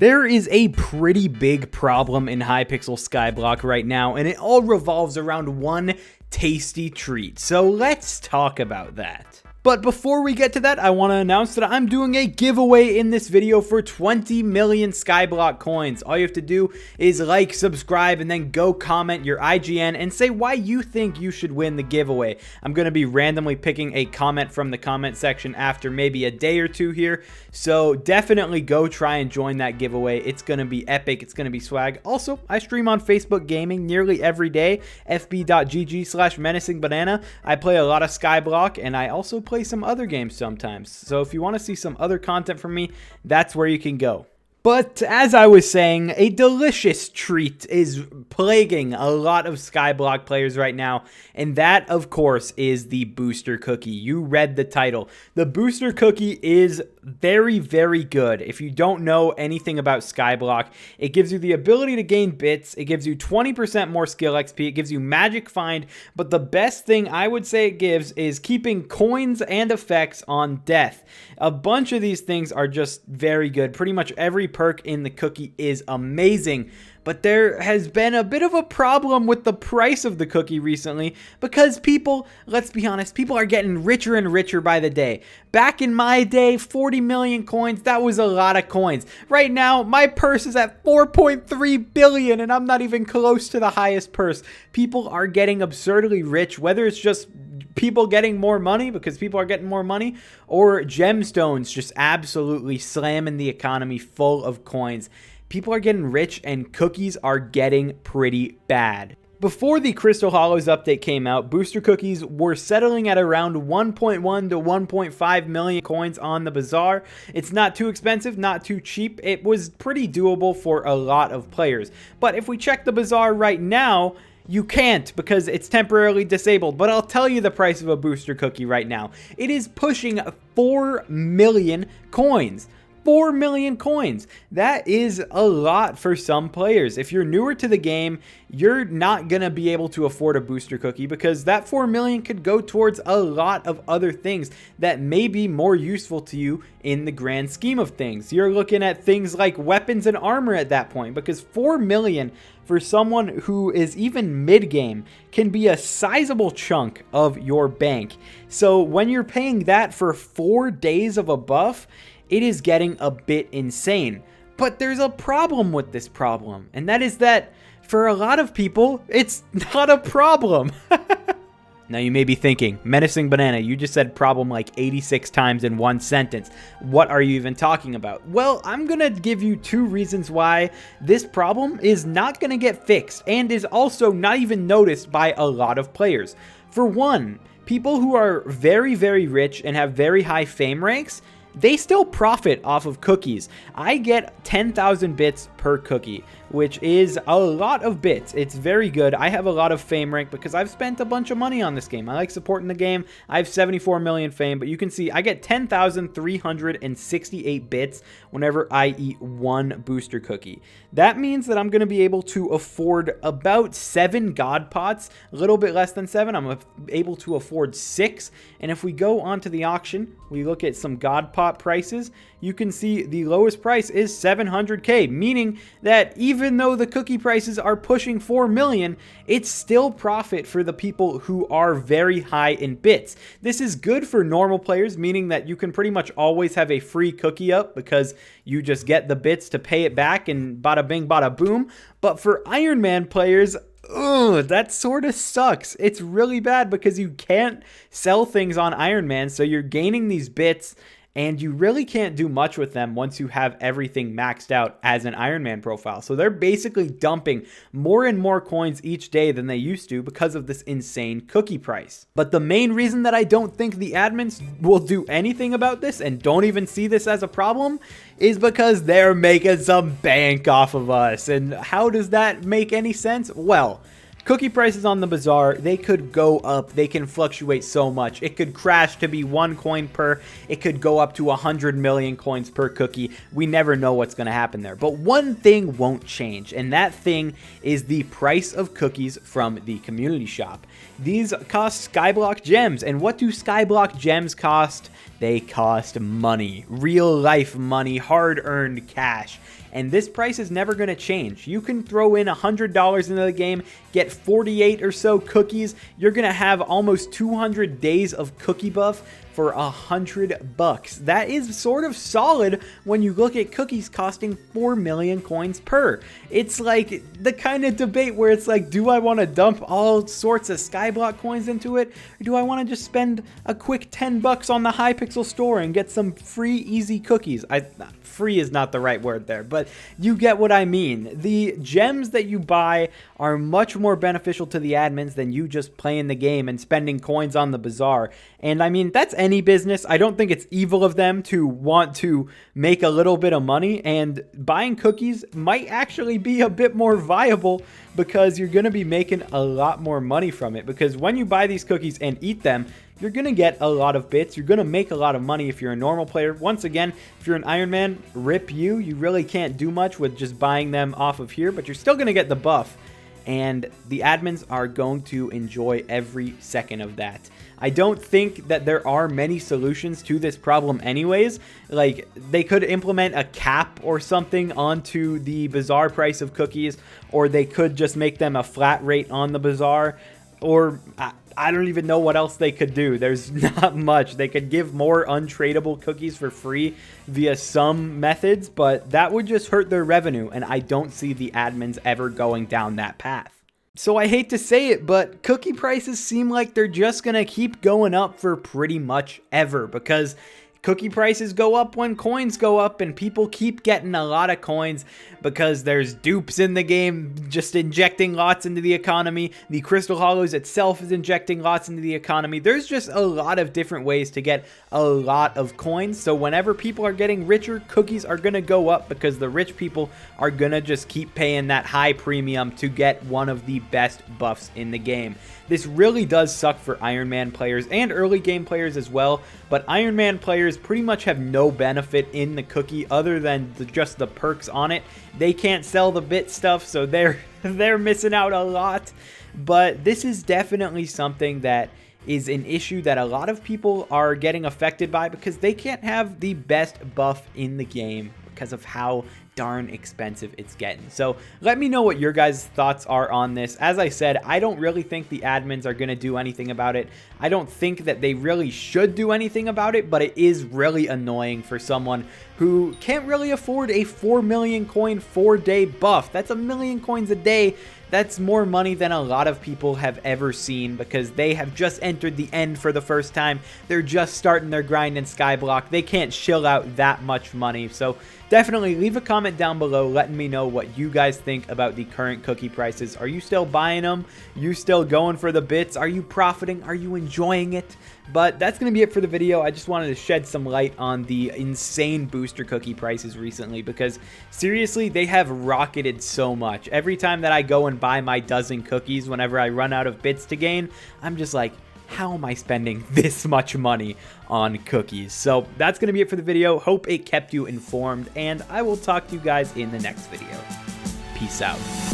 There is a pretty big problem in Hypixel Skyblock right now, and it all revolves around one tasty treat. So let's talk about that. But before we get to that, I want to announce that I'm doing a giveaway in this video for 20 million Skyblock coins. All you have to do is like, subscribe, and then go comment your IGN and say why you think you should win the giveaway. I'm going to be randomly picking a comment from the comment section after maybe a day or two here. So definitely go try and join that giveaway. It's going to be epic. It's going to be swag. Also, I stream on Facebook Gaming nearly every day, fb.gg/menacingbanana. I play a lot of Skyblock, and I also play some other games sometimes. So if you want to see some other content from me, that's where you can go. But as I was saying, a delicious treat is plaguing a lot of Skyblock players right now, and that, of course, is the booster cookie. You read the title. The booster cookie is very, very good. If you don't know anything about Skyblock, it gives you the ability to gain bits, it gives you 20% more skill XP, it gives you magic find, but the best thing I would say it gives is keeping coins and effects on death. A bunch of these things are just very good. Pretty much every perk in the cookie is amazing, but there has been a bit of a problem with the price of the cookie recently because people, let's be honest, people are getting richer and richer by the day. Back in my day, 40 million coins, that was a lot of coins. Right now, my purse is at 4.3 billion and I'm not even close to the highest purse. People are getting absurdly rich, whether it's just people getting more money because people are getting more money, or gemstones just absolutely slamming the economy full of coins. People are getting rich and cookies are getting pretty bad. Before the Crystal Hollows update came out, booster cookies were settling at around 1.1 to 1.5 million coins on the bazaar. It's not too expensive, not too cheap. It was pretty doable for a lot of players. But if we check the bazaar right now, you can't because it's temporarily disabled, but I'll tell you the price of a booster cookie right now. It is pushing 4 million coins. 4 million coins. That is a lot for some players. If you're newer to the game, you're not going to be able to afford a booster cookie because that 4 million could go towards a lot of other things that may be more useful to you in the grand scheme of things. You're looking at things like weapons and armor at that point because 4 million for someone who is even mid-game can be a sizable chunk of your bank. So when you're paying that for 4 days of a buff, it is getting a bit insane. But there's a problem with this problem, and that is that for a lot of people, it's not a problem. Now you may be thinking, Menacing Banana, you just said problem like 86 times in one sentence. What are you even talking about? Well, I'm gonna give you 2 reasons why this problem is not gonna get fixed and is also not even noticed by a lot of players. For one, people who are very, very rich and have very high fame ranks, they still profit off of cookies. I get 10,000 bits per cookie, which is a lot of bits. It's very good. I have a lot of fame rank because I've spent a bunch of money on this game. I like supporting the game. I have 74 million fame, but you can see I get 10,368 bits whenever I eat 1 booster cookie. That means that I'm going to be able to afford about 7 god pots, a little bit less than 7. I'm able to afford 6. And if we go onto the auction, we look at some god pot prices, you can see the lowest price is 700k, meaning that even though the cookie prices are pushing 4 million, it's still profit for the people who are very high in bits. This is good for normal players, meaning that you can pretty much always have a free cookie up because you just get the bits to pay it back and bada bing bada boom. But for Iron Man players, ugh, that sort of sucks. It's really bad because you can't sell things on Iron Man, so you're gaining these bits and you really can't do much with them once you have everything maxed out as an Iron Man profile. So they're basically dumping more and more coins each day than they used to because of this insane cookie price. But the main reason that I don't think the admins will do anything about this and don't even see this as a problem is because they're making some bank off of us. And how does that make any sense? Well, cookie prices on the bazaar, they could go up, they can fluctuate so much. It could crash to be 1 coin per, it could go up to 100 million coins per cookie. We never know what's going to happen there. But one thing won't change, and that thing is the price of cookies from the community shop. These cost Skyblock gems, and what do Skyblock gems cost? they cost money, real life money, hard-earned cash. And this price is never going to change. You can throw in $100 into the game, get 48 or so cookies. You're going to have almost 200 days of cookie buff for $100. That is sort of solid when you look at cookies costing 4 million coins per. It's like the kind of debate where it's like, do I want to dump all sorts of Skyblock coins into it? Or do I want to just spend a quick $10 on the Hypixel store and get some free, easy cookies? Free is not the right word there, but you get what I mean. The gems that you buy are much more beneficial to the admins than you just playing the game and spending coins on the bazaar. And I mean, that's any business. I don't think it's evil of them to want to make a little bit of money, and buying cookies might actually be a bit more viable because you're going to be making a lot more money from it. Because when you buy these cookies and eat them, you're going to get a lot of bits. You're going to make a lot of money if you're a normal player. Once again, if you're an Iron Man, rip you. You really can't do much with just buying them off of here, but you're still going to get the buff. And the admins are going to enjoy every second of that. I don't think that there are many solutions to this problem anyways. Like, they could implement a cap or something onto the bazaar price of cookies, or they could just make them a flat rate on the bazaar, or I don't even know what else they could do. There's not much. They could give more untradeable cookies for free via some methods, but that would just hurt their revenue, and I don't see the admins ever going down that path. So I hate to say it, but cookie prices seem like they're just going to keep going up for pretty much ever, because cookie prices go up when coins go up, and people keep getting a lot of coins because there's dupes in the game just injecting lots into the economy. The Crystal Hollows itself is injecting lots into the economy. There's just a lot of different ways to get a lot of coins. So whenever people are getting richer, cookies are going to go up because the rich people are going to just keep paying that high premium to get one of the best buffs in the game. This really does suck for Iron Man players and early game players as well, but Iron Man players pretty much have no benefit in the cookie other than just the perks on it. They can't sell the bit stuff, so they're missing out a lot. But this is definitely something that is an issue that a lot of people are getting affected by because they can't have the best buff in the game because of how darn expensive it's getting. So let me know what your guys' thoughts are on this. As I said, I don't really think the admins are going to do anything about it. I don't think that they really should do anything about it, but it is really annoying for someone who can't really afford a 4 million coin 4-day buff. That's 1 million coins a day. That's more money than a lot of people have ever seen because they have just entered the end for the first time. They're just starting their grind in Skyblock. They can't shill out that much money. So definitely leave a comment down below letting me know what you guys think about the current cookie prices. Are you still buying them? You still going for the bits? Are you profiting? Are you enjoying it? But that's going to be it for the video. I just wanted to shed some light on the insane booster cookie prices recently because seriously, they have rocketed so much. Every time that I go and buy my dozen cookies whenever I run out of bits to gain, I'm just like, how am I spending this much money on cookies? So that's going to be it for the video. Hope it kept you informed, and I will talk to you guys in the next video. Peace out.